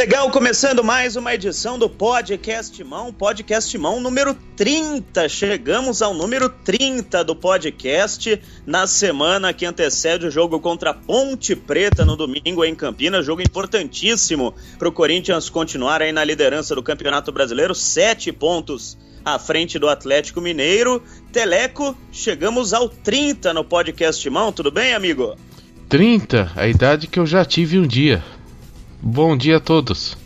Legal, começando mais uma edição do Podcast Mão número 30. Chegamos ao número 30 do podcast na semana que antecede o jogo contra a Ponte Preta no domingo em Campinas. Jogo importantíssimo para o Corinthians continuar aí na liderança do Campeonato Brasileiro, 7 pontos à frente do Atlético Mineiro. Teleco, chegamos ao 30 no Podcast Mão, tudo bem, amigo? 30, a idade que eu já tive um dia. Bom dia a todos.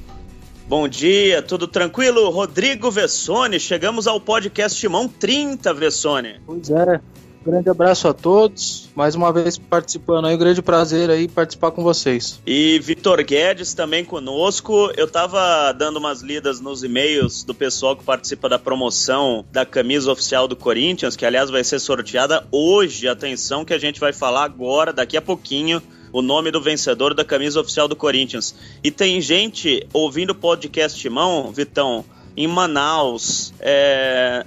Bom dia, tudo tranquilo? Rodrigo Vessone, chegamos ao Podcast Mão 30, Vessone. Pois é, grande abraço a todos, mais uma vez participando aí, um grande prazer aí participar com vocês. E Vitor Guedes também conosco. Eu tava dando umas lidas nos e-mails do pessoal que participa da promoção da camisa oficial do Corinthians, que aliás vai ser sorteada hoje, atenção que a gente vai falar agora, daqui a pouquinho, o nome do vencedor da camisa oficial do Corinthians. E tem gente ouvindo o Podcast Mão, Vitão, em Manaus,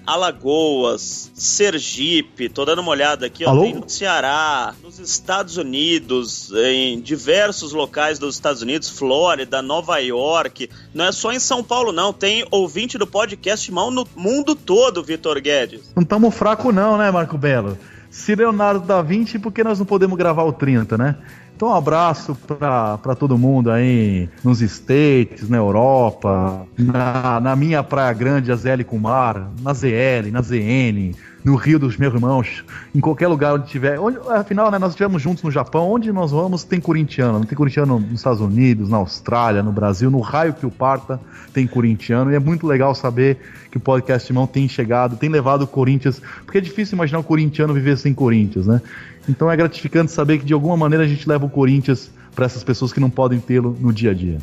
Alagoas, Sergipe, tô dando uma olhada aqui, ó, tem no Ceará, nos Estados Unidos, em diversos locais dos Estados Unidos, Flórida, Nova York, não é só em São Paulo não, tem ouvinte do Podcast Mão no mundo todo, Vitor Guedes. Não tamo fraco não, né, Marco Belo? Se Leonardo da Vinci, por que nós não podemos gravar o 30, né? Então um abraço pra todo mundo aí nos States, na Europa, na minha Praia Grande, a ZL com Mar, na ZL, na ZN, no Rio dos meus irmãos, em qualquer lugar onde tiver. Afinal, né, nós estivemos juntos no Japão, onde nós vamos tem corintiano. Não tem corintiano nos Estados Unidos, na Austrália, no Brasil, no raio que o parta tem corintiano. E é muito legal saber que o Podcast Mão tem chegado, tem levado o Corinthians, porque é difícil imaginar o corintiano viver sem Corinthians, né? Então é gratificante saber que de alguma maneira a gente leva o Corinthians para essas pessoas que não podem tê-lo no dia a dia.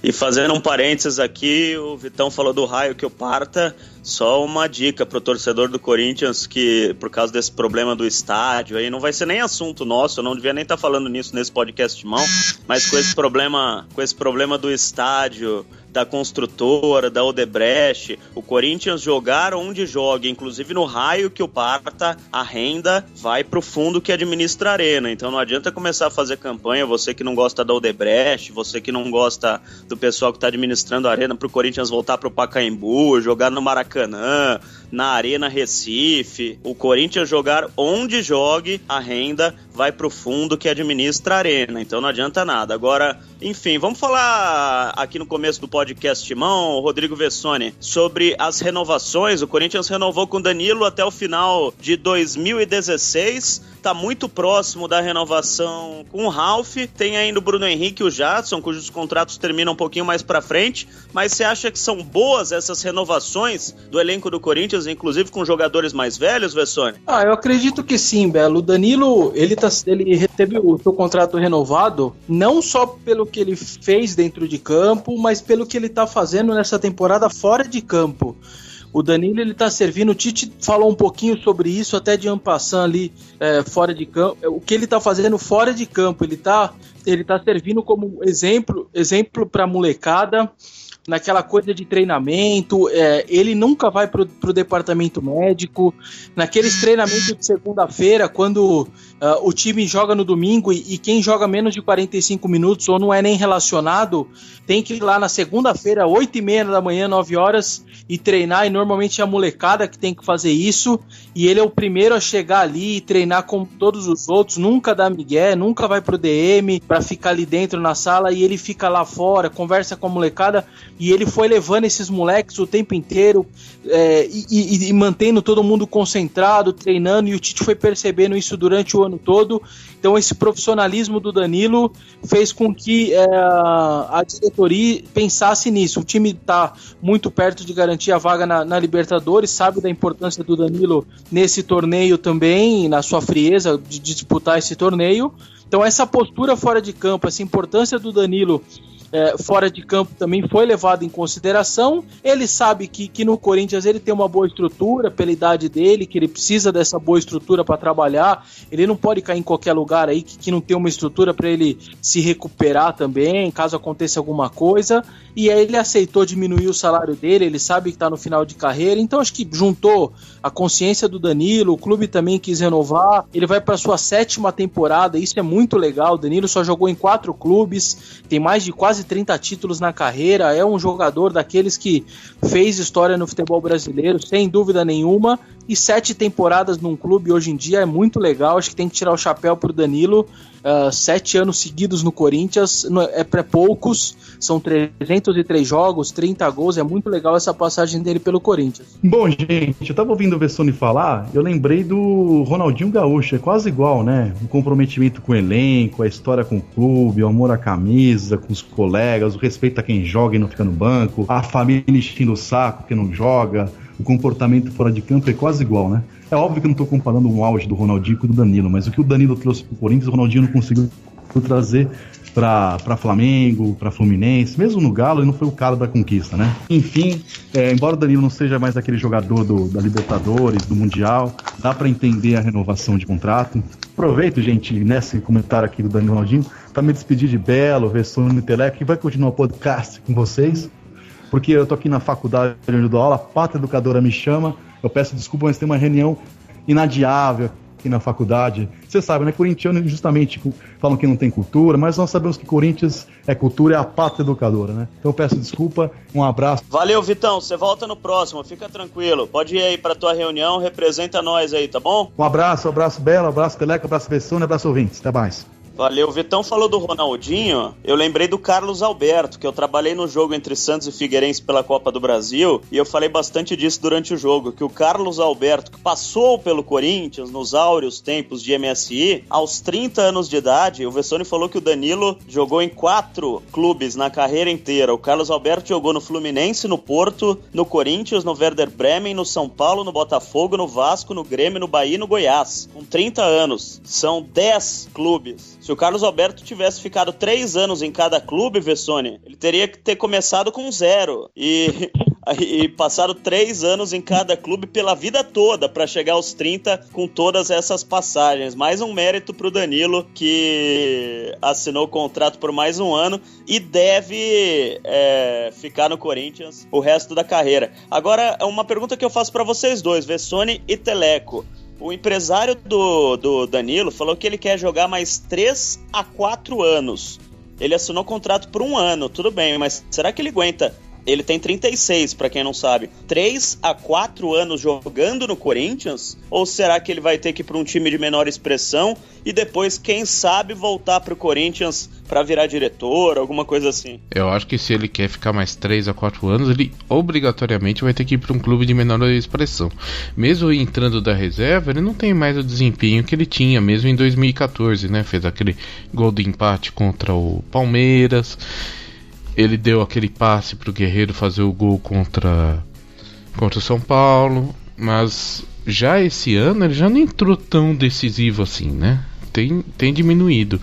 E fazendo um parênteses aqui, o Vitão falou do raio que o parta, só uma dica pro torcedor do Corinthians que, por causa desse problema do estádio, aí não vai ser nem assunto nosso, eu não devia nem estar falando nisso nesse Podcast Mão, mas com esse problema do estádio, da construtora, da Odebrecht, o Corinthians jogar onde joga, inclusive no raio que o parta, a renda vai pro fundo que administra a arena, então não adianta começar a fazer campanha, você que não gosta da Odebrecht, você que não gosta do pessoal que está administrando a arena, pro Corinthians voltar pro Pacaembu, jogar no Maracanã, na Arena Recife, o Corinthians jogar onde jogue, a renda vai pro fundo que administra a arena, então não adianta nada. Agora, enfim, vamos falar aqui no começo do Podcast Mão, Rodrigo Vessone, sobre as renovações. O Corinthians renovou com Danilo até o final de 2016, tá muito próximo da renovação com o Ralf, tem ainda o Bruno Henrique e o Jadson, cujos contratos terminam um pouquinho mais pra frente, mas você acha que são boas essas renovações do elenco do Corinthians, inclusive com jogadores mais velhos, Vessone? Eu acredito que sim, Belo. O Danilo, ele teve o seu contrato renovado, não só pelo que ele fez dentro de campo, mas pelo que ele tá fazendo nessa temporada fora de campo. O Danilo, ele tá servindo, o Tite falou um pouquinho sobre isso, até de en passant ali, fora de campo, o que ele tá fazendo fora de campo, ele tá servindo como exemplo pra molecada, naquela coisa de treinamento, ele nunca vai pro departamento médico, naqueles treinamentos de segunda-feira, quando o time joga no domingo e quem joga menos de 45 minutos ou não é nem relacionado, tem que ir lá na segunda-feira, 8h30 da manhã, 9 horas, e treinar, e normalmente é a molecada que tem que fazer isso, e ele é o primeiro a chegar ali e treinar com todos os outros, nunca dá migué, nunca vai pro DM pra ficar ali dentro na sala, e ele fica lá fora, conversa com a molecada, e ele foi levando esses moleques o tempo inteiro e mantendo todo mundo concentrado, treinando, e o Tite foi percebendo isso durante o ano todo. Então esse profissionalismo do Danilo fez com que a diretoria pensasse nisso. O time está muito perto de garantir a vaga na Libertadores, sabe da importância do Danilo nesse torneio também, na sua frieza de disputar esse torneio. Então essa postura fora de campo, essa importância do Danilo fora de campo também foi levado em consideração. Ele sabe que no Corinthians ele tem uma boa estrutura pela idade dele, que ele precisa dessa boa estrutura para trabalhar. Ele não pode cair em qualquer lugar aí que não tem uma estrutura para ele se recuperar também, caso aconteça alguma coisa. E aí ele aceitou diminuir o salário dele, ele sabe que está no final de carreira, então acho que juntou a consciência do Danilo, o clube também quis renovar, ele vai para sua 7ª temporada, isso é muito legal. O Danilo só jogou em 4 clubes, tem mais de quase quase 30 títulos na carreira, é um jogador daqueles que fez história no futebol brasileiro, sem dúvida nenhuma, e 7 temporadas num clube hoje em dia é muito legal, acho que tem que tirar o chapéu pro Danilo. 7 anos seguidos no Corinthians é para poucos, são 303 jogos, 30 gols, é muito legal essa passagem dele pelo Corinthians. Bom, gente, eu tava ouvindo o Vessone falar, eu lembrei do Ronaldinho Gaúcho, é quase igual, né? O comprometimento com o elenco, a história com o clube, o amor à camisa, com os colegas, o respeito a quem joga e não fica no banco, a família enchendo o saco que não joga, o comportamento fora de campo é quase igual, né? É óbvio que eu não tô comparando um auge do Ronaldinho com o do Danilo, mas o que o Danilo trouxe pro Corinthians, o Ronaldinho não conseguiu trazer pra Flamengo, pra Fluminense, mesmo no Galo ele não foi o cara da conquista, né? Enfim, embora o Danilo não seja mais aquele jogador da Libertadores, do Mundial, dá pra entender a renovação de contrato. Aproveito, gente, nesse comentário aqui do Danilo Ronaldinho, pra me despedir de Belo, Vessone e Teleco, que vai continuar o podcast com vocês, porque eu tô aqui na faculdade onde eu dou aula, a pátria educadora me chama, eu peço desculpa, mas tem uma reunião inadiável aqui na faculdade. Você sabe, né? Corintiano justamente falam que não tem cultura, mas nós sabemos que Corinthians é cultura, é a pátria educadora, né? Então eu peço desculpa, um abraço. Valeu, Vitão, você volta no próximo, fica tranquilo. Pode ir aí pra tua reunião, representa nós aí, tá bom? Um abraço Belo, abraço Teleco, abraço Vessone, abraço ouvintes, até mais. Valeu, o Vitão falou do Ronaldinho, eu lembrei do Carlos Alberto, que eu trabalhei no jogo entre Santos e Figueirense pela Copa do Brasil, e eu falei bastante disso durante o jogo, que o Carlos Alberto, que passou pelo Corinthians nos áureos tempos de MSI, aos 30 anos de idade, o Vessone falou que o Danilo jogou em 4 clubes na carreira inteira. O Carlos Alberto jogou no Fluminense, no Porto, no Corinthians, no Werder Bremen, no São Paulo, no Botafogo, no Vasco, no Grêmio, no Bahia e no Goiás. Com 30 anos, são 10 clubes. Se o Carlos Alberto tivesse ficado 3 anos em cada clube, Vessone, ele teria que ter começado com 0 e passado 3 anos em cada clube pela vida toda para chegar aos 30 com todas essas passagens. Mais um mérito pro Danilo, que assinou o contrato por mais um ano e deve ficar no Corinthians o resto da carreira. Agora, uma pergunta que eu faço para vocês dois, Vessone e Teleco. O empresário do Danilo falou que ele quer jogar mais 3 a 4 anos. Ele assinou contrato por 1 ano, tudo bem, mas será que ele aguenta? Ele tem 36, pra quem não sabe. 3 a 4 anos jogando no Corinthians? Ou será que ele vai ter que ir pra um time de menor expressão e depois, quem sabe, voltar pro Corinthians pra virar diretor, alguma coisa assim? Eu acho que se ele quer ficar mais 3 a 4 anos, ele obrigatoriamente vai ter que ir pra um clube de menor expressão. Mesmo entrando da reserva, ele não tem mais o desempenho que ele tinha, mesmo em 2014, né? Fez aquele gol de empate contra o Palmeiras. Ele deu aquele passe pro Guerreiro fazer o gol contra o São Paulo, mas já esse ano ele já não entrou tão decisivo assim, né? Tem diminuído.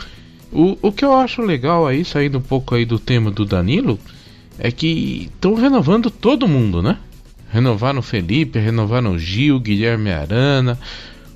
O que eu acho legal aí, saindo um pouco aí do tema do Danilo, é que estão renovando todo mundo, né? Renovaram o Felipe, renovaram o Gil, Guilherme Arana,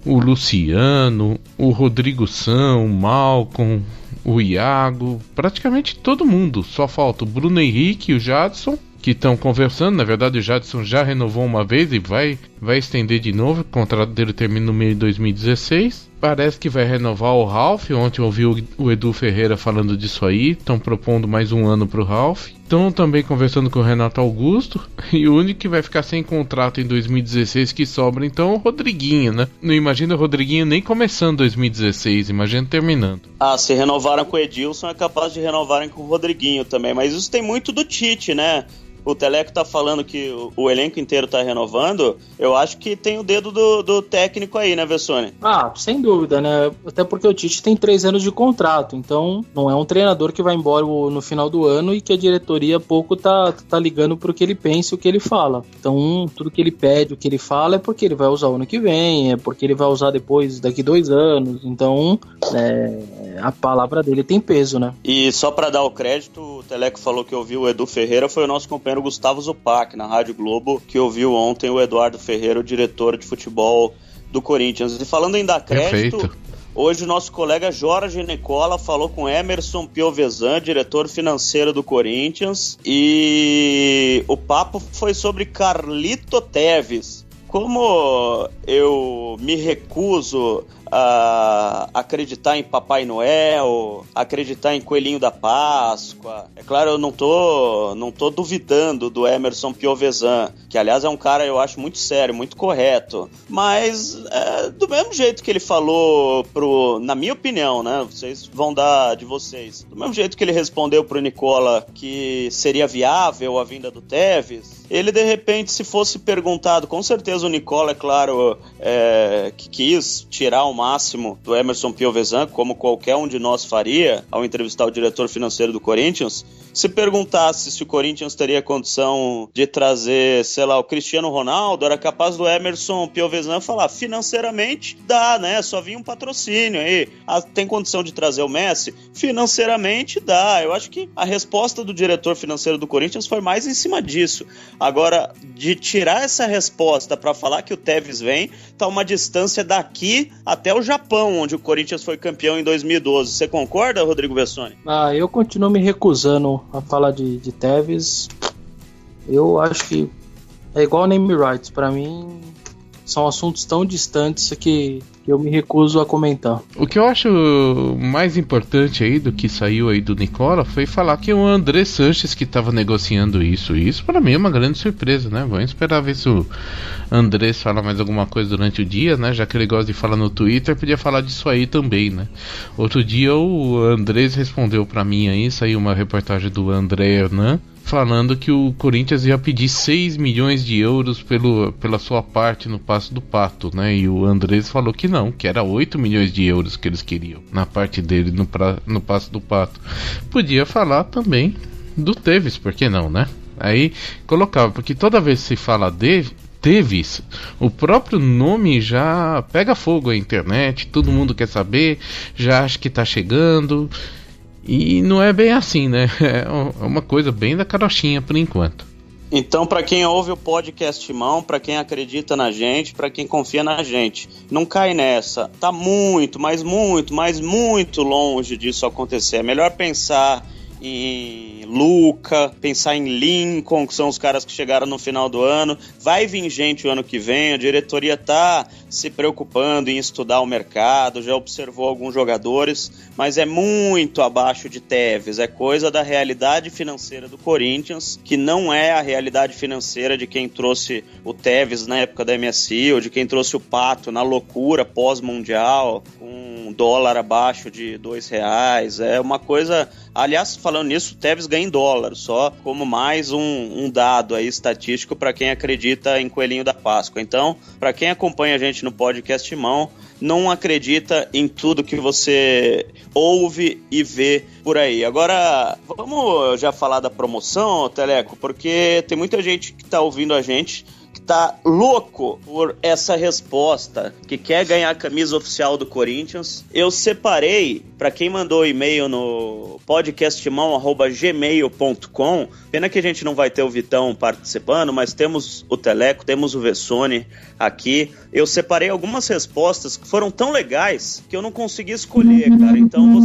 o Luciano, o Rodrigo São, o Malcom, o Iago, praticamente todo mundo. Só falta o Bruno Henrique e o Jadson, que estão conversando. Na verdade, o Jadson já renovou uma vez e vai estender de novo. O contrato dele termina no meio de 2016. Parece que vai renovar o Ralf. Ontem eu ouvi o Edu Ferreira falando disso aí. Estão propondo mais 1 ano pro Ralf. Estão também conversando com o Renato Augusto. E o único que vai ficar sem contrato em 2016 que sobra, então, é o Rodriguinho, né? Não imagina o Rodriguinho nem começando 2016, imagina terminando. Ah, se renovaram com o Edilson, é capaz de renovarem com o Rodriguinho também. Mas isso tem muito do Tite, né? O Teleco tá falando que o elenco inteiro tá renovando. Eu acho que tem o dedo do técnico aí, né, Vessone? Ah, sem dúvida, né? Até porque o Tite tem 3 anos de contrato. Então, não é um treinador que vai embora no final do ano e que a diretoria pouco tá ligando pro que ele pensa e o que ele fala. Então, tudo que ele pede, o que ele fala é porque ele vai usar o ano que vem, é porque ele vai usar depois, daqui 2 anos. Então, a palavra dele tem peso, né? E só pra dar o crédito, o Teleco falou que ouviu o Edu Ferreira, foi o nosso companheiro Gustavo Zupac, na Rádio Globo, que ouviu ontem o Eduardo Ferreira, o diretor de futebol do Corinthians. E falando em dar crédito, perfeito. Hoje o nosso colega Jorge Nicola falou com Emerson Piovesan, diretor financeiro do Corinthians, e o papo foi sobre Carlito Teves. Como eu me recuso a acreditar em Papai Noel, acreditar em Coelhinho da Páscoa. É claro, eu não tô duvidando do Emerson Piovesan, que aliás é um cara, eu acho, muito sério, muito correto, mas do mesmo jeito que ele falou na minha opinião, né, vocês vão dar de vocês, do mesmo jeito que ele respondeu pro Nicola que seria viável a vinda do Tevez, ele de repente, se fosse perguntado, com certeza o Nicola, é claro, que quis tirar o máximo do Emerson Piovesan, como qualquer um de nós faria ao entrevistar o diretor financeiro do Corinthians. Se perguntasse se o Corinthians teria condição de trazer, sei lá, o Cristiano Ronaldo, era capaz do Emerson Piovesan falar, financeiramente dá, né? Só vinha um patrocínio aí. Tem condição de trazer o Messi? Financeiramente dá. Eu acho que a resposta do diretor financeiro do Corinthians foi mais em cima disso. Agora, de tirar essa resposta para falar que o Tevez vem, tá uma distância daqui até o Japão, onde o Corinthians foi campeão em 2012. Você concorda, Rodrigo Bessoni? Eu continuo me recusando a falar de Tevez. Eu acho que é igual name rights. Pra mim, são assuntos tão distantes que eu me recuso a comentar. O que eu acho mais importante aí do que saiu aí do Nicola foi falar que o André Sanches que estava negociando isso. E isso para mim é uma grande surpresa, né? Vamos esperar ver se o Andrés fala mais alguma coisa durante o dia, né? Já que ele gosta de falar no Twitter, podia falar disso aí também, né? Outro dia o Andrés respondeu para mim aí, saiu uma reportagem do André Hernan, falando que o Corinthians ia pedir 6 milhões de euros pela sua parte no passe do Pato, né? E o Andrés falou que não, que era 8 milhões de euros que eles queriam na parte dele no passe do Pato. Podia falar também do Tevez, por que não, né? Aí colocava, porque toda vez que se fala Tevez, o próprio nome já pega fogo na internet, todo mundo quer saber, já acha que tá chegando. E não é bem assim, né? É uma coisa bem da carochinha por enquanto. Então, para quem ouve o podcast Mão, para quem acredita na gente, para quem confia na gente, não cai nessa. Tá muito, mas muito longe disso acontecer. É melhor pensar em Luca, pensar em Lincoln, que são os caras que chegaram no final do ano. Vai vir gente o ano que vem, a diretoria tá se preocupando em estudar o mercado, já observou alguns jogadores, mas é muito abaixo de Tevez, é coisa da realidade financeira do Corinthians, que não é a realidade financeira de quem trouxe o Tevez na época da MSI, ou de quem trouxe o Pato na loucura pós-mundial, com dólar abaixo de R$2, é uma coisa... Aliás, falando nisso, o Tevez ganha em dólar, só como mais um dado aí estatístico para quem acredita em Coelhinho da Páscoa. Então, para quem acompanha a gente no podcast Mão, não acredita em tudo que você ouve e vê por aí. Agora, vamos já falar da promoção, Teleco, porque tem muita gente que está ouvindo a gente que tá louco por essa resposta, que quer ganhar a camisa oficial do Corinthians. Eu separei, para quem mandou e-mail no podcastmão@gmail.com, pena que a gente não vai ter o Vitão participando, mas temos o Teleco, temos o Vessone aqui. Eu separei algumas respostas que foram tão legais que eu não consegui escolher, cara. Então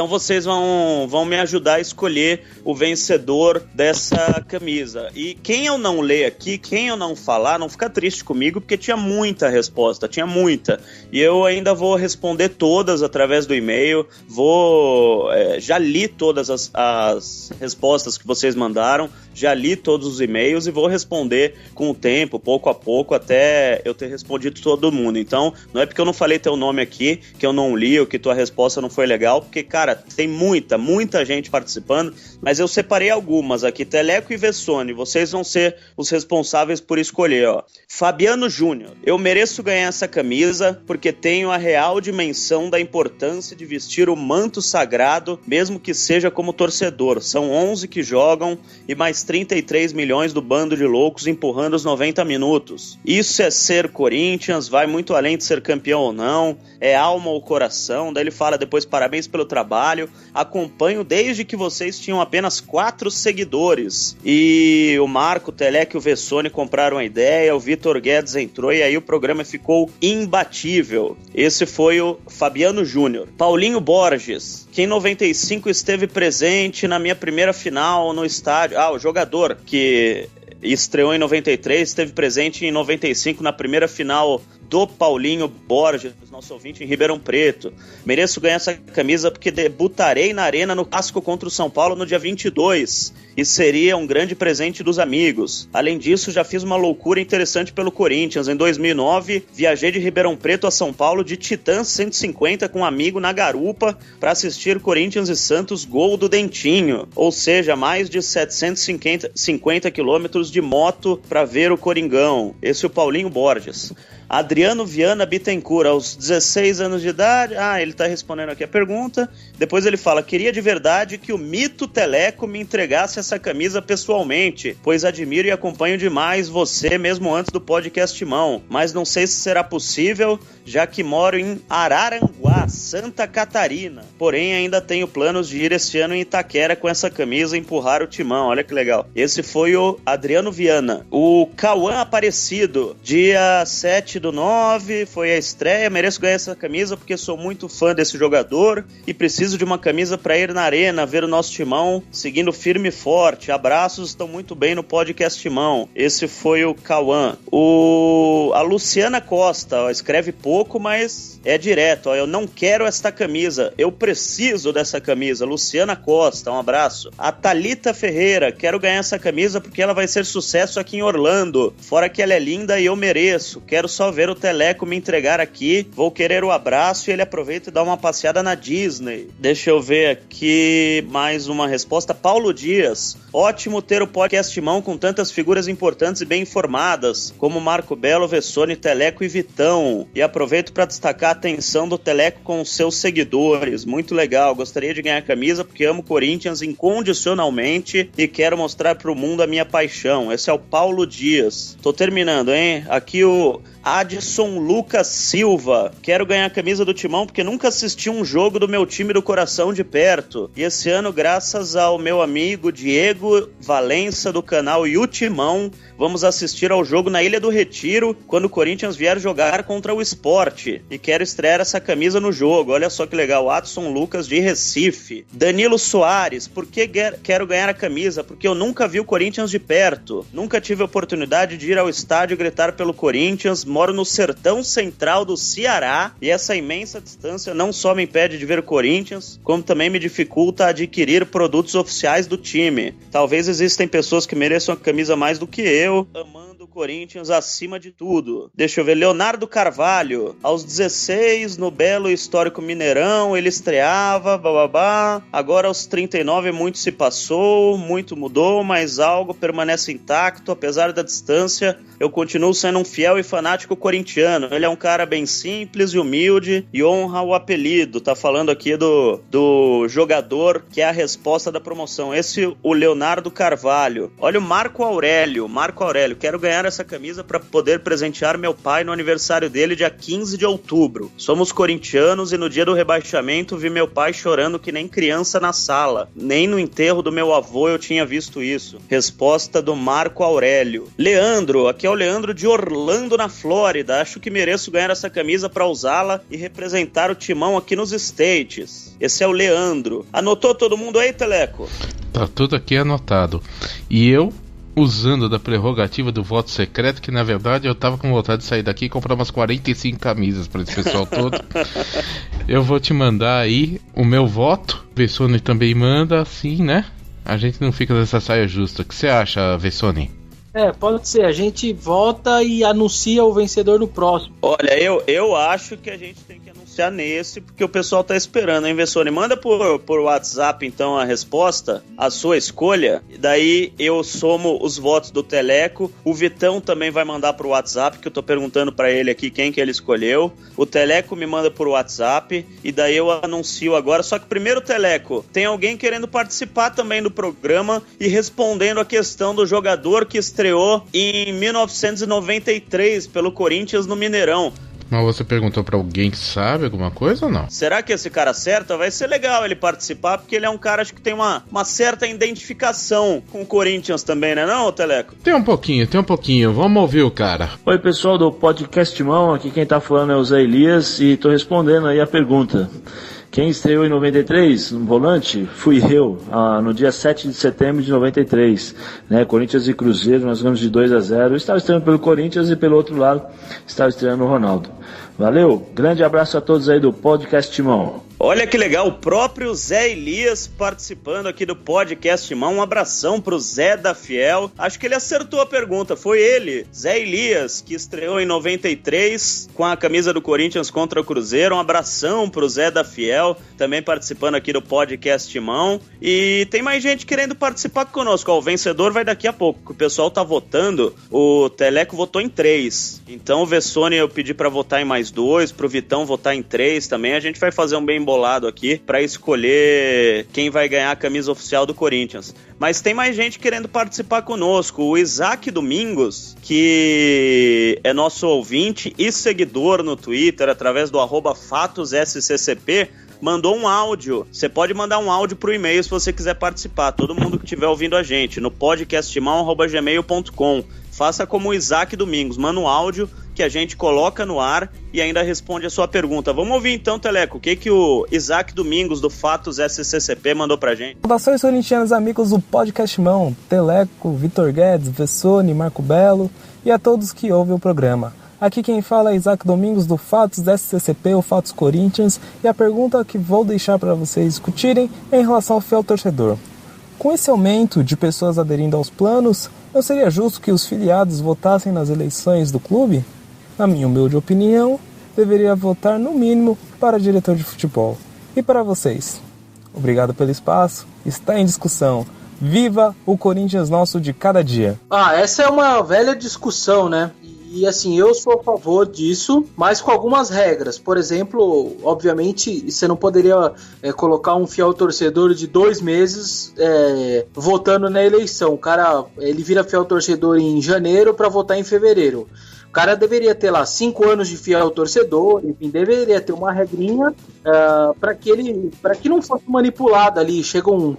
vocês vão me ajudar a escolher o vencedor dessa camisa. E quem eu não ler aqui, quem eu não falar, não fica triste comigo, porque tinha muita resposta, tinha muita. E eu ainda vou responder todas através do e-mail. Já li todas as respostas que vocês mandaram, já li todos os e-mails e vou responder com o tempo, pouco a pouco, até eu ter respondido todo mundo. Então, não é porque eu não falei teu nome aqui, que eu não li ou que tua resposta não foi legal, porque, cara, tem muita gente participando, mas eu separei algumas aqui, Teleco e Vessone, vocês vão ser os responsáveis por escolher, ó. Fabiano Júnior, eu mereço ganhar essa camisa porque tenho a real dimensão da importância de vestir o manto sagrado, mesmo que seja como torcedor. São 11 que jogam e mais 33 milhões do bando de loucos empurrando os 90 minutos. Isso é ser Corinthians, vai muito além de ser campeão ou não, é alma ou coração. Daí ele fala depois, parabéns pelo trabalho, acompanho desde que vocês tinham apenas 4 seguidores. E o Marco, o Teleco e o Vessone compraram a ideia, o Vitor Guedes entrou e aí o programa ficou imbatível. Esse foi o Fabiano Júnior. Paulinho Borges, que em 95 esteve presente na minha primeira final no estádio. O jogador que estreou em 93, esteve presente em 95 na primeira final do Paulinho Borges, nosso ouvinte em Ribeirão Preto. Mereço ganhar essa camisa porque debutarei na Arena no clássico contra o São Paulo no dia 22 e seria um grande presente dos amigos. Além disso, já fiz uma loucura interessante pelo Corinthians. Em 2009, viajei de Ribeirão Preto a São Paulo de Titã 150 com um amigo na garupa para assistir Corinthians e Santos, gol do Dentinho. Ou seja, mais de 750 quilômetros de moto para ver o Coringão. Esse é o Paulinho Borges. Adriano Viana Bittencourt, aos 16 anos de idade. Ele está respondendo aqui a pergunta. Depois ele fala: queria de verdade que o mito Teleco me entregasse essa camisa pessoalmente, pois admiro e acompanho demais você mesmo antes do podcast Timão, mas não sei se será possível, já que moro em Araranguá, Santa Catarina. Porém, ainda tenho planos de ir este ano em Itaquera com essa camisa e empurrar o Timão. Olha que legal. Esse foi o Adriano Viana. O Cauã Aparecido, dia 7/9, foi a estreia. Mereço ganhar essa camisa porque sou muito fã desse jogador e preciso de uma camisa para ir na arena ver o nosso Timão seguindo firme e forte. Abraços, estão muito bem no podcast Timão. Esse foi o Cauã. A Luciana Costa, escreve pouco, mas é direto. Eu não quero esta camisa, eu preciso dessa camisa. Luciana Costa, um abraço. A Thalita Ferreira, quero ganhar essa camisa porque ela vai ser sucesso aqui em Orlando. Fora que ela é linda e eu mereço. Quero só ver o Teleco me entregar aqui. Vou querer o abraço e ele aproveita e dá uma passeada na Disney. Deixa eu ver aqui mais uma resposta. Paulo Dias, ótimo ter o podcast Mão com tantas figuras importantes e bem informadas, como Marco Belo, Vessone, Teleco e Vitão. E aproveito para destacar a atenção do Teleco com os seus seguidores. Muito legal. Gostaria de ganhar a camisa porque amo Corinthians incondicionalmente e quero mostrar para o mundo a minha paixão. Esse é o Paulo Dias. Tô terminando, hein? Aqui o Adson Lucas Silva. Quero ganhar a camisa do Timão porque nunca assisti um jogo do meu time do coração de perto. E esse ano, graças ao meu amigo Diego Valença do canal Timão, vamos assistir ao jogo na Ilha do Retiro quando o Corinthians vier jogar contra o Sport. E quero estrear essa camisa no jogo. Olha só que legal. Adson Lucas de Recife. Danilo Soares. Por que quero ganhar a camisa? Porque eu nunca vi o Corinthians de perto. Nunca tive a oportunidade de ir ao estádio gritar pelo Corinthians. Moro no sertão central do Ceará e essa imensa distância não só me impede de ver o Corinthians, como também me dificulta adquirir produtos oficiais do time. Talvez existem pessoas que mereçam a camisa mais do que eu, amando o Corinthians acima de tudo. Deixa eu ver, Leonardo Carvalho, aos 16, no belo e histórico Mineirão, ele estreava, bababá. Agora aos 39 muito se passou, muito mudou, mas algo permanece intacto, apesar da distância. Eu continuo sendo um fiel e fanático corintiano. Ele é um cara bem simples e humilde e honra o apelido. Tá falando aqui do jogador que é a resposta da promoção. Esse, o Leonardo Carvalho. Olha o Marco Aurélio. Quero ganhar essa camisa para poder presentear meu pai no aniversário dele, dia 15 de outubro. Somos corintianos e no dia do rebaixamento vi meu pai chorando que nem criança na sala. Nem no enterro do meu avô eu tinha visto isso. Resposta do Marco Aurélio. Leandro, aqui é o Leandro de Orlando, na Flórida. Acho que mereço ganhar essa camisa para usá-la e representar o Timão aqui nos States. Esse é o Leandro. Anotou todo mundo aí, Teleco? Tá tudo aqui anotado. E eu, usando da prerrogativa do voto secreto, que na verdade eu tava com vontade de sair daqui e comprar umas 45 camisas para esse pessoal todo, eu vou te mandar aí o meu voto. Vessone também manda, assim, né? A gente não fica nessa saia justa. O que você acha, Vessone? Pode ser. A gente vota e anuncia o vencedor do próximo. Olha, eu acho que a gente tem que anunciar nesse, porque o pessoal tá esperando, hein, Vessone? Manda por WhatsApp, então, a resposta, a sua escolha. Daí eu somo os votos do Teleco. O Vitão também vai mandar por WhatsApp, que eu tô perguntando pra ele aqui quem que ele escolheu. O Teleco me manda por WhatsApp, e daí eu anuncio agora. Só que primeiro, Teleco, tem alguém querendo participar também do programa e respondendo a questão do jogador que estreou em 1993 pelo Corinthians no Mineirão. Mas você perguntou pra alguém que sabe alguma coisa ou não? Será que esse cara acerta? Vai ser legal ele participar, porque ele é um cara, acho que tem uma certa identificação com o Corinthians também, né não, Teleco? Tem um pouquinho. Vamos ouvir o cara. Oi, pessoal do Podcast Mão, aqui quem tá falando é o Zé Elias e tô respondendo aí a pergunta. Quem estreou em 93 no volante fui eu, no dia 7 de setembro de 93. Né? Corinthians e Cruzeiro, nós ganhamos de 2-0. Eu estava estreando pelo Corinthians e pelo outro lado estava estreando o Ronaldo. Valeu, grande abraço a todos aí do Podcast Timão. Olha que legal, o próprio Zé Elias participando aqui do Podcast Timão. Um abração pro Zé da Fiel. Acho que ele acertou a pergunta, foi ele, Zé Elias, que estreou em 93 com a camisa do Corinthians contra o Cruzeiro. Um abração pro Zé da Fiel, também participando aqui do Podcast Timão. E tem mais gente querendo participar conosco. Ó, o vencedor vai daqui a pouco, o pessoal tá votando. O Teleco votou em 3. Então o Vessone eu pedi pra votar em mais 2, pro Vitão votar em 3 também. A gente vai fazer um bem bolado aqui para escolher quem vai ganhar a camisa oficial do Corinthians. Mas tem mais gente querendo participar conosco. O Isaac Domingos, que é nosso ouvinte e seguidor no Twitter, através do @FatosSCCP, mandou um áudio. Você pode mandar um áudio pro e-mail se você quiser participar. Todo mundo que estiver ouvindo a gente, no podcasttimão@gmail.com. Faça como o Isaac Domingos, manda um áudio que a gente coloca no ar e ainda responde a sua pergunta. Vamos ouvir então, Teleco, o que o Isaac Domingos do Fatos SCCP mandou pra gente. Saudações corintianos, amigos do Podcast Mão, Teleco, Vitor Guedes, Vessone, Marco Belo e a todos que ouvem o programa. Aqui quem fala é Isaac Domingos do Fatos SCCP, o Fatos Corinthians, e a pergunta que vou deixar para vocês discutirem é em relação ao fiel torcedor. Com esse aumento de pessoas aderindo aos planos, não seria justo que os filiados votassem nas eleições do clube? Na minha humilde opinião, deveria votar no mínimo para diretor de futebol. E para vocês? Obrigado pelo espaço, está em discussão. Viva o Corinthians nosso de cada dia! Essa é uma velha discussão, né? E assim, eu sou a favor disso, mas com algumas regras. Por exemplo, obviamente, você não poderia colocar um fiel torcedor de 2 meses votando na eleição. O cara, ele vira fiel torcedor em janeiro para votar em fevereiro. O cara deveria ter lá 5 anos de fiel torcedor, enfim, deveria ter uma regrinha para que não fosse manipulado ali. Chega um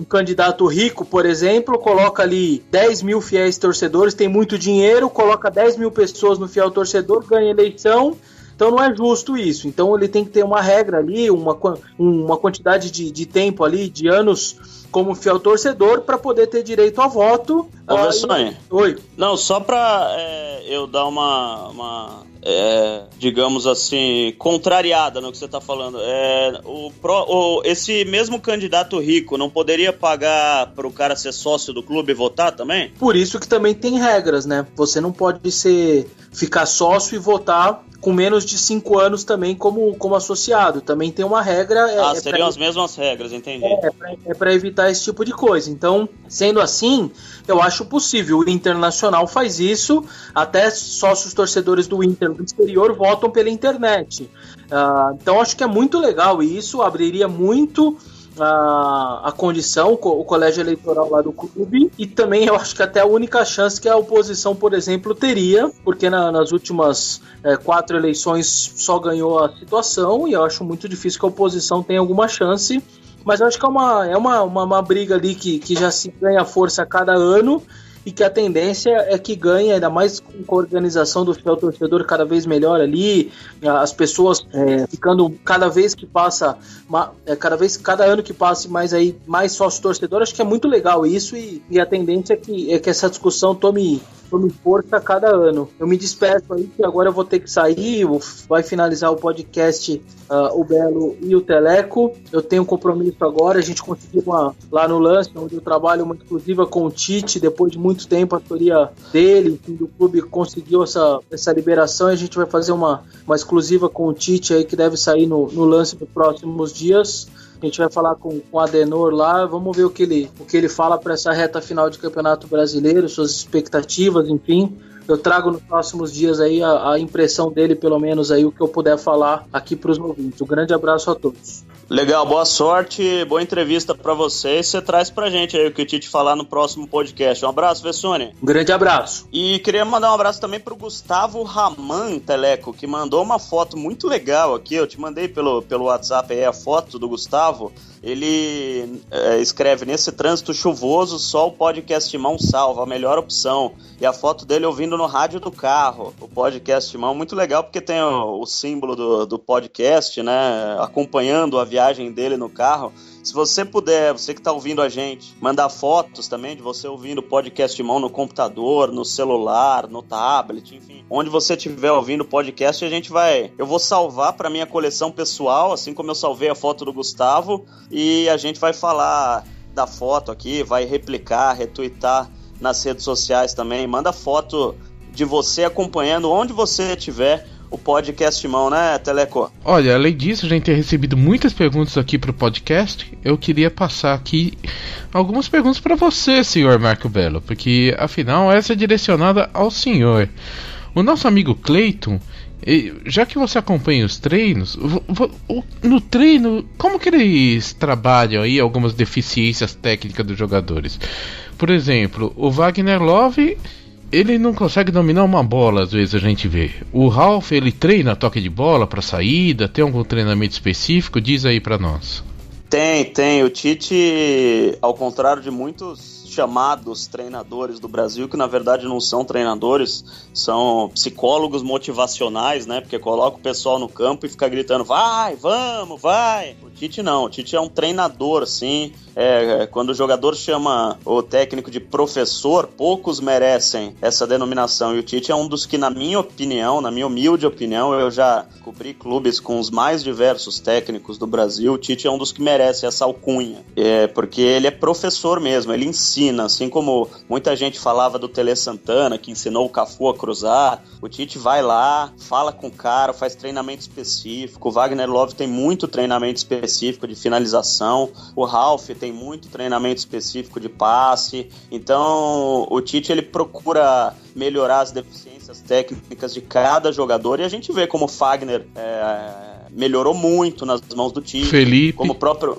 candidato rico, por exemplo, coloca ali 10 mil fiéis torcedores, tem muito dinheiro, coloca 10 mil pessoas no fiel torcedor, ganha eleição. Então não é justo isso. Então ele tem que ter uma regra ali, uma quantidade de tempo ali, de anos como fiel torcedor para poder ter direito a voto. Ô, Vessone. Oi. Não, só para eu dar uma digamos assim, contrariada no que você está falando. Esse mesmo candidato rico não poderia pagar para o cara ser sócio do clube e votar também? Por isso que também tem regras, né? Você não pode ficar sócio e votar com menos de 5 anos também como associado. Também tem uma regra... seriam as mesmas regras, entendi. É para evitar esse tipo de coisa. Então, sendo assim, eu acho possível. O Internacional faz isso, até sócios torcedores do Inter do exterior votam pela internet. Então, acho que é muito legal e isso abriria muito a condição, o colégio eleitoral lá do clube, e também eu acho que até a única chance que a oposição, por exemplo, teria, porque nas últimas 4 eleições só ganhou a situação, e eu acho muito difícil que a oposição tenha alguma chance, mas eu acho que é uma briga ali que já se ganha força a cada ano, e que a tendência é que ganhe, ainda mais com a organização do fiel torcedor cada vez melhor ali, as pessoas ficando cada vez que passa, cada ano que passe mais sócio torcedor. Acho que é muito legal isso e a tendência é que essa discussão tome força a cada ano. Eu me despeço aí, que agora eu vou ter que sair, vai finalizar o podcast o Belo e o Teleco. Eu tenho um compromisso agora, a gente conseguiu lá no Lance, onde eu trabalho, uma exclusiva com o Tite, depois de muito tempo a autoria dele, do clube, conseguiu essa liberação, e a gente vai fazer uma exclusiva com o Tite aí, que deve sair no Lance nos próximos dias. A gente vai falar com o Adenor lá, vamos ver o que ele fala para essa reta final de Campeonato Brasileiro, suas expectativas, enfim. Eu trago nos próximos dias aí a impressão dele, pelo menos aí, o que eu puder falar aqui para os ouvintes. Um grande abraço a todos. Legal, boa sorte, boa entrevista pra você. Você traz pra gente aí o que o Tite falar no próximo podcast. Um abraço, Vessone. Um grande abraço. E queria mandar um abraço também pro Gustavo Raman, Teleco, que mandou uma foto muito legal aqui. Eu te mandei pelo WhatsApp aí a foto do Gustavo. Ele escreve: nesse trânsito chuvoso, só o Podcast Mão salva, a melhor opção. E a foto dele ouvindo no rádio do carro, o Podcast Mão, muito legal, porque tem o símbolo do podcast, né, acompanhando a viagem viagem dele no carro. Se você puder, você que está ouvindo a gente, mandar fotos também de você ouvindo o podcast mão no computador, no celular, no tablet, enfim. Onde você estiver ouvindo o podcast, eu vou salvar para minha coleção pessoal, assim como eu salvei a foto do Gustavo, e a gente vai falar da foto aqui, vai replicar, retweetar nas redes sociais também. Manda foto de você acompanhando onde você estiver o podcast mão, né, Teleco? Olha, além disso, a gente tem recebido muitas perguntas aqui pro podcast. Eu queria passar aqui algumas perguntas para você, senhor Marco Belo, porque afinal essa é direcionada ao senhor. O nosso amigo Cleiton, já que você acompanha os treinos, no treino, como que eles trabalham aí algumas deficiências técnicas dos jogadores? Por exemplo, o Wagner Love, ele não consegue dominar uma bola, às vezes a gente vê. O Ralf, ele treina toque de bola para saída, tem algum treinamento específico? Diz aí para nós. Tem. O Tite, ao contrário de muitos chamados treinadores do Brasil, que na verdade não são treinadores, são psicólogos motivacionais, né? Porque coloca o pessoal no campo e fica gritando, vai, vamos, vai. O Tite não, o Tite é um treinador, sim. Quando o jogador chama o técnico de professor, poucos merecem essa denominação. E o Tite é um dos que, na minha opinião, na minha humilde opinião, eu já cobri clubes com os mais diversos técnicos do Brasil, o Tite é um dos que merece essa alcunha. Porque ele é professor mesmo, ele ensina, assim como muita gente falava do Tele Santana, que ensinou o Cafu a cruzar. O Tite vai lá, fala com o cara, faz treinamento específico. O Wagner Love tem muito treinamento específico de finalização. O Ralf tem muito treinamento específico de passe. Então o Tite, ele procura melhorar as deficiências técnicas de cada jogador, e a gente vê como o Fagner melhorou muito nas mãos do Tite. Felipe. Como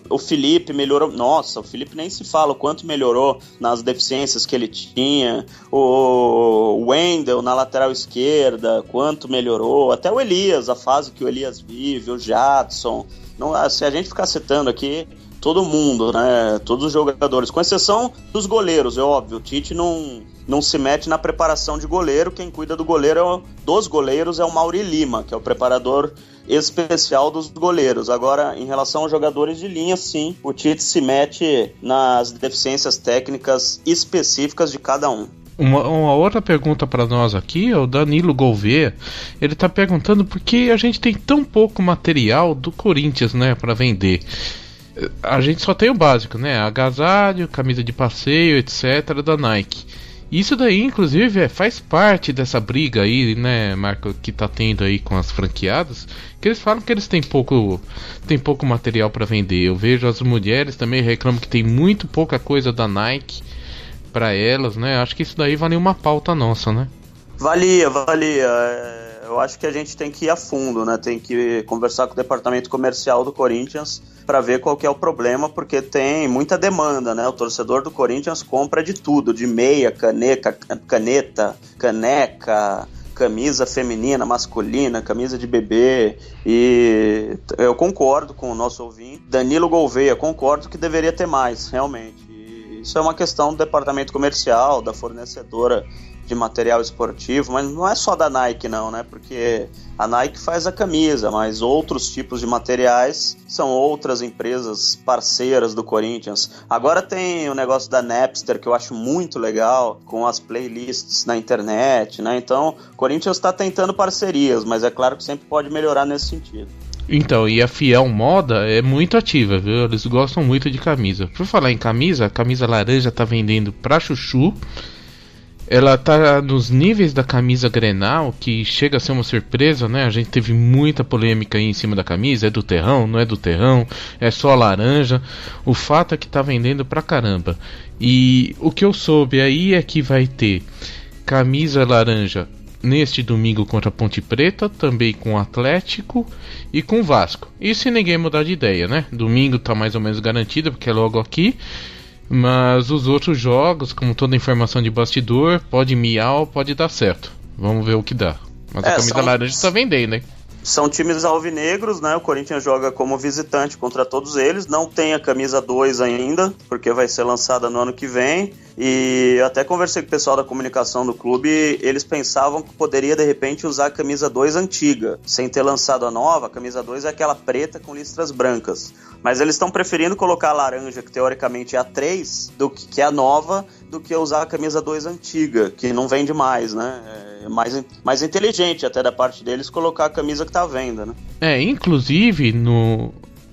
o Felipe melhorou. Nossa, o Felipe nem se fala o quanto melhorou nas deficiências que ele tinha. O Wendel na lateral esquerda, quanto melhorou. Até o Elias, a fase que o Elias vive, o Jadson. Não, se a gente ficar citando aqui todo mundo, né? Todos os jogadores, com exceção dos goleiros, é óbvio. O Tite não se mete na preparação de goleiro. Quem cuida dos goleiros é o Mauri Lima, que é o preparador especial dos goleiros. Agora, em relação aos jogadores de linha, sim, o Tite se mete nas deficiências técnicas específicas de cada um. Uma outra pergunta para nós aqui é o Danilo Gouveia. Ele tá perguntando por que a gente tem tão pouco material do Corinthians, né, para vender. A gente só tem o básico, né, agasalho, camisa de passeio, etc, da Nike. Isso daí, inclusive, faz parte dessa briga aí, né, Marco, que tá tendo aí com as franqueadas, que eles falam que eles têm pouco material para vender. Eu vejo as mulheres também reclamam que tem muito pouca coisa da Nike para elas, né? Acho que isso daí valia uma pauta nossa, né? Valia. Eu acho que a gente tem que ir a fundo, né? Tem que conversar com o departamento comercial do Corinthians para ver qual que é o problema, porque tem muita demanda, né? O torcedor do Corinthians compra de tudo, de meia, caneta, caneca, camisa feminina, masculina, camisa de bebê, e eu concordo com o nosso ouvinte, Danilo Gouveia, concordo que deveria ter mais, realmente. E isso é uma questão do departamento comercial, da fornecedora de material esportivo, mas não é só da Nike não, né? Porque a Nike faz a camisa, mas outros tipos de materiais são outras empresas parceiras do Corinthians. Agora tem o negócio da Napster, que eu acho muito legal, com as playlists na internet, né? Então, o Corinthians está tentando parcerias, mas é claro que sempre pode melhorar nesse sentido. Então, e a Fiel Moda é muito ativa, viu? Eles gostam muito de camisa. Por falar em camisa, a camisa laranja tá vendendo pra chuchu. Ela tá nos níveis da camisa Grenal, que chega a ser uma surpresa, né? A gente teve muita polêmica aí em cima da camisa. É do terrão, não é do terrão, é só laranja. O fato é que tá vendendo pra caramba. E o que eu soube aí é que vai ter camisa laranja neste domingo contra a Ponte Preta, também com o Atlético e com o Vasco. E se ninguém mudar de ideia, né? Domingo tá mais ou menos garantido, porque é logo aqui. Mas os outros jogos, como toda informação de bastidor, pode miar, pode dar certo. Vamos ver o que dá. Mas a camisa laranja tá vendendo, hein? São times alvinegros, né? O Corinthians joga como visitante contra todos eles. Não tem a camisa 2 ainda, porque vai ser lançada no ano que vem. E eu até conversei com o pessoal da comunicação do clube, eles pensavam que poderia de repente usar a camisa 2 antiga, sem ter lançado a nova. A camisa 2 é aquela preta com listras brancas. Mas eles estão preferindo colocar a laranja, que teoricamente é a 3, do que a nova, do que usar a camisa 2 antiga, que não vende mais, né? É mais inteligente até da parte deles colocar a camisa que tá à venda, né? Inclusive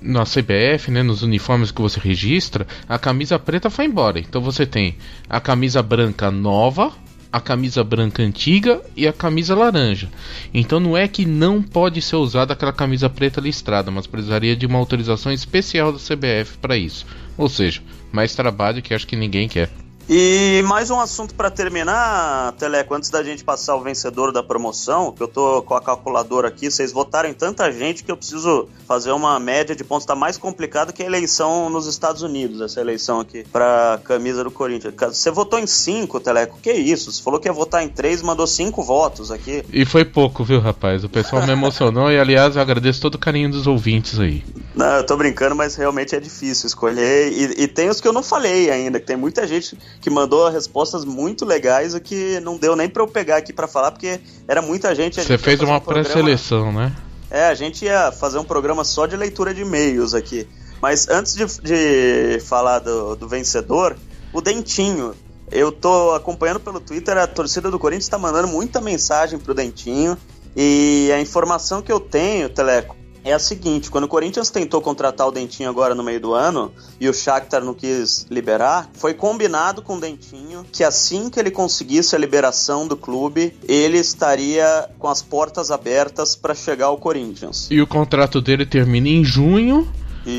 na CBF, né, nos uniformes que você registra, a camisa preta foi embora. Então você tem a camisa branca nova, a camisa branca antiga e a camisa laranja. Então não é que não pode ser usada aquela camisa preta listrada, mas precisaria de uma autorização especial da CBF para isso. Ou seja, mais trabalho que acho que ninguém quer. E mais um assunto para terminar, Teleco, antes da gente passar o vencedor da promoção, que eu tô com a calculadora aqui, vocês votaram em tanta gente que eu preciso fazer uma média de pontos. Tá mais complicado que a eleição nos Estados Unidos, essa eleição aqui, pra camisa do Corinthians. Você votou em 5, Teleco, que isso? Você falou que ia votar em 3 e mandou 5 votos aqui. E foi pouco, viu, rapaz? O pessoal me emocionou e, aliás, eu agradeço todo o carinho dos ouvintes aí. Não, eu tô brincando, mas realmente é difícil escolher. E tem os que eu não falei ainda, que tem muita gente que mandou respostas muito legais, o que não deu nem pra eu pegar aqui pra falar, porque era muita gente. Você fez uma pré-seleção, né? A gente ia fazer um programa só de leitura de e-mails aqui. Mas antes de falar do vencedor, o Dentinho. Eu tô acompanhando pelo Twitter, a torcida do Corinthians tá mandando muita mensagem pro Dentinho. E a informação que eu tenho, Teleco, é a seguinte: quando o Corinthians tentou contratar o Dentinho agora no meio do ano e o Shakhtar não quis liberar, foi combinado com o Dentinho que assim que ele conseguisse a liberação do clube, ele estaria com as portas abertas para chegar ao Corinthians. E o contrato dele termina em junho,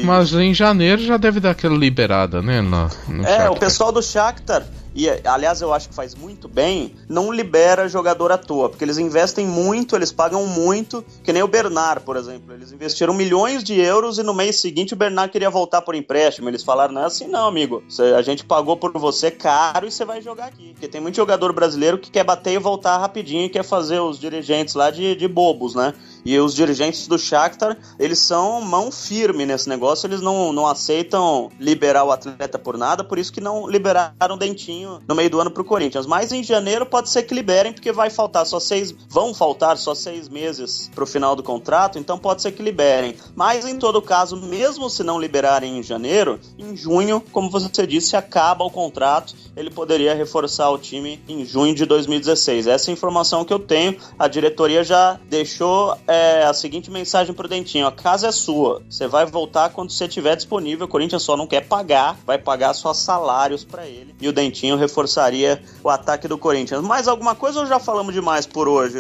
mas em janeiro já deve dar aquela liberada, né? No Shakhtar. O pessoal do Shakhtar, e aliás eu acho que faz muito bem, não libera jogador à toa, porque eles investem muito, eles pagam muito, que nem o Bernard, por exemplo. Eles investiram milhões de euros e no mês seguinte o Bernard queria voltar por empréstimo. Eles falaram, não é assim não, amigo, a gente pagou por você caro e você vai jogar aqui. Porque tem muito jogador brasileiro que quer bater e voltar rapidinho e quer fazer os dirigentes lá de bobos, né? E os dirigentes do Shakhtar, eles são mão firme nesse negócio, eles não aceitam liberar o atleta por nada, por isso que não liberaram o Dentinho no meio do ano pro Corinthians. Mas em janeiro pode ser que liberem, porque vão faltar só 6 meses pro final do contrato, então pode ser que liberem. Mas em todo caso, mesmo se não liberarem em janeiro, em junho, como você disse, acaba o contrato, ele poderia reforçar o time em junho de 2016. Essa é a informação que eu tenho. A diretoria já deixou a seguinte mensagem pro Dentinho: a casa é sua, você vai voltar quando você estiver disponível, o Corinthians só não quer pagar, vai pagar só salários pra ele, e o Dentinho reforçaria o ataque do Corinthians. Mais alguma coisa ou já falamos demais por hoje,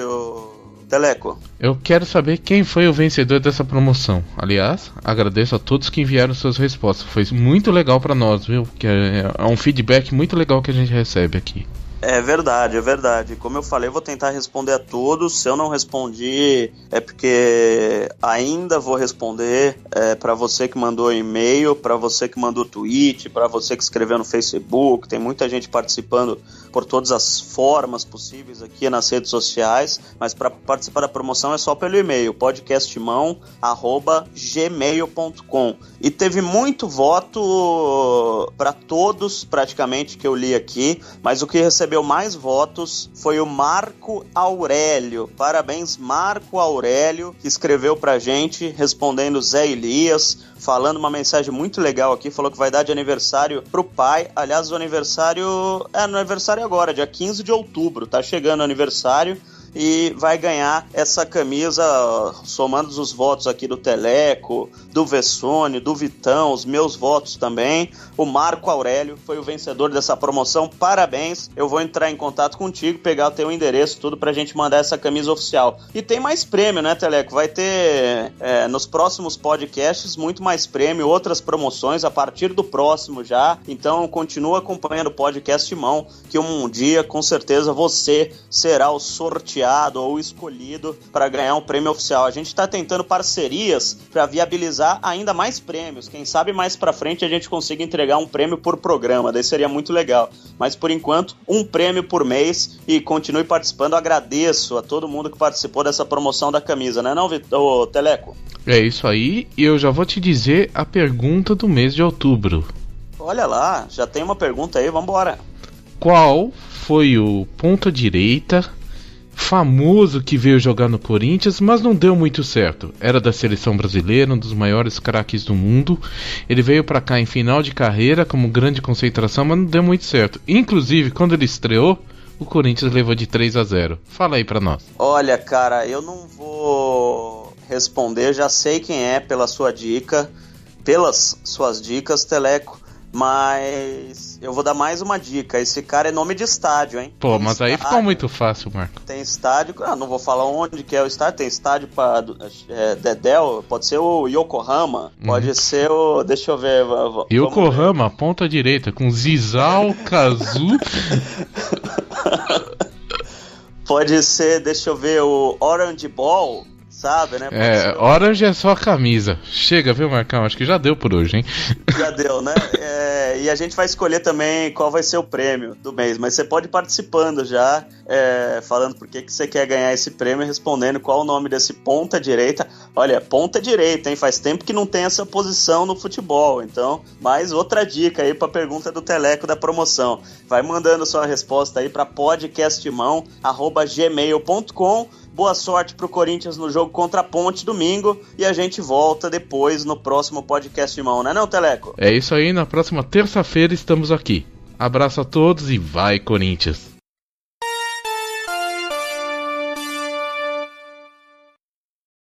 Teleco? Eu quero saber quem foi o vencedor dessa promoção. Aliás, agradeço a todos que enviaram suas respostas, foi muito legal pra nós, viu? Que é um feedback muito legal que a gente recebe aqui. É verdade, é verdade. Como eu falei, eu vou tentar responder a todos. Se eu não respondi, é porque ainda vou responder para você que mandou e-mail, para você que mandou tweet, para você que escreveu no Facebook. Tem muita gente participando por todas as formas possíveis aqui nas redes sociais, mas para participar da promoção é só pelo e-mail, podcastmão@gmail.com. E teve muito voto para todos, praticamente, que eu li aqui, mas o que recebeu mais votos foi o Marco Aurélio. Parabéns, Marco Aurélio, que escreveu pra gente, respondendo Zé Elias, falando uma mensagem muito legal aqui, falou que vai dar de aniversário pro pai. Aliás, o aniversário no aniversário agora, dia 15 de outubro, tá chegando o aniversário. E vai ganhar essa camisa, somando os votos aqui do Teleco, do Vessone, do Vitão, os meus votos também. O Marco Aurélio foi o vencedor dessa promoção. Parabéns. Eu vou entrar em contato contigo, pegar o teu endereço, tudo pra gente mandar essa camisa oficial. E tem mais prêmio, né, Teleco? Vai ter nos próximos podcasts muito mais prêmio, outras promoções a partir do próximo já. Então continua acompanhando o podcast Mão, que um dia, com certeza, você será o sorteado sorteado ou escolhido para ganhar um prêmio oficial. A gente está tentando parcerias para viabilizar ainda mais prêmios. Quem sabe mais para frente a gente consiga entregar um prêmio por programa, daí seria muito legal. Mas por enquanto, um prêmio por mês, e continue participando. Agradeço a todo mundo que participou dessa promoção da camisa, né não, Vitor, Teleco? É isso aí, e eu já vou te dizer a pergunta do mês de outubro. Olha lá, já tem uma pergunta aí, vambora. Qual foi o ponta-direita famoso que veio jogar no Corinthians, mas não deu muito certo? Era da seleção brasileira, um dos maiores craques do mundo. Ele veio pra cá em final de carreira como grande concentração, mas não deu muito certo. Inclusive, quando ele estreou, o Corinthians levou de 3-0. Fala aí pra nós. Olha, cara, eu não vou responder, já sei quem é pelas suas dicas, Teleco, mas eu vou dar mais uma dica. Esse cara é nome de estádio, hein? Pô, tem mas estádio, aí ficou muito fácil, Marco. Tem estádio, não vou falar onde que é o estádio, tem estádio para Dedéu, pode ser o Yokohama, pode ser o, deixa eu ver, Yokohama, ponta direita, com Zizal, Kazu. Pode ser, deixa eu ver, o Orange Ball, sabe, né? Orange é só a camisa. Chega, viu, Marcão? Acho que já deu por hoje, hein? Já deu, né? E a gente vai escolher também qual vai ser o prêmio do mês, mas você pode ir participando já, falando por que você quer ganhar esse prêmio e respondendo qual o nome desse ponta direita. Olha, ponta direita, hein? Faz tempo que não tem essa posição no futebol, então, mais outra dica aí pra pergunta do Teleco da promoção. Vai mandando sua resposta aí pra podcastmão@gmail.com. Boa sorte pro Corinthians no jogo contra a Ponte domingo, e a gente volta depois no próximo Podcast Mão, né não, Teleco? É isso aí, na próxima terça-feira estamos aqui. Abraço a todos e vai, Corinthians!